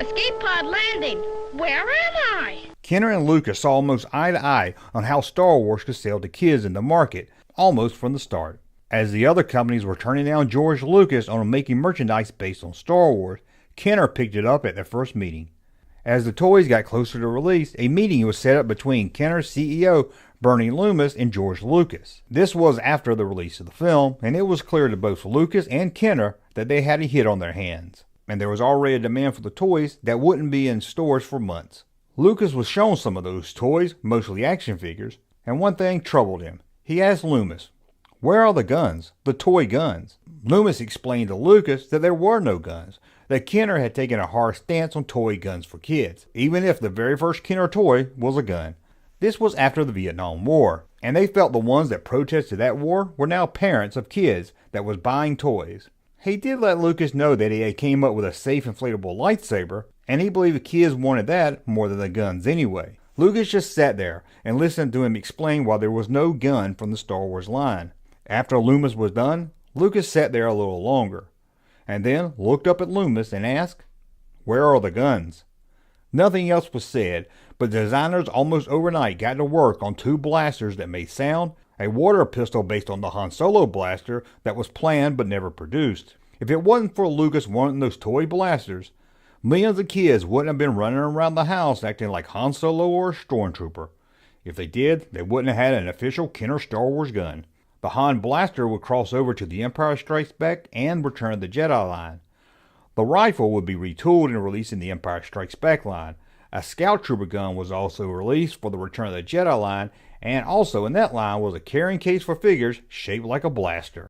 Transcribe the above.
Escape pod landing. Where am I? Kenner and Lucas saw almost eye to eye on how Star Wars could sell to kids in the market, almost from the start. As the other companies were turning down George Lucas on making merchandise based on Star Wars, Kenner picked it up at their first meeting. As the toys got closer to release, a meeting was set up between Kenner's CEO, Bernie Loomis, and George Lucas. This was after the release of the film, and it was clear to both Lucas and Kenner that they had a hit on their hands, and there was already a demand for the toys that wouldn't be in stores for months. Lucas was shown some of those toys, mostly action figures, and one thing troubled him. He asked Loomis, "Where are the guns, the toy guns?" Loomis explained to Lucas that there were no guns, that Kenner had taken a hard stance on toy guns for kids, even if the very first Kenner toy was a gun. This was after the Vietnam War, and they felt the ones that protested that war were now parents of kids that was buying toys. He did let Lucas know that he had came up with a safe inflatable lightsaber, and he believed the kids wanted that more than the guns anyway. Lucas just sat there and listened to him explain why there was no gun from the Star Wars line. After Loomis was done, Lucas sat there a little longer, and then looked up at Loomis and asked, "Where are the guns?" Nothing else was said, but the designers almost overnight got to work on two blasters that made sound, a water pistol based on the Han Solo blaster that was planned but never produced. If it wasn't for Lucas wanting those toy blasters, millions of kids wouldn't have been running around the house acting like Han Solo or a stormtrooper. If they did, they wouldn't have had an official Kenner Star Wars gun. The Han blaster would cross over to the Empire Strikes Back and Return of the Jedi line. The rifle would be retooled and released in the Empire Strikes Back line. A Scout Trooper gun was also released for the Return of the Jedi line, and also in that line was a carrying case for figures shaped like a blaster.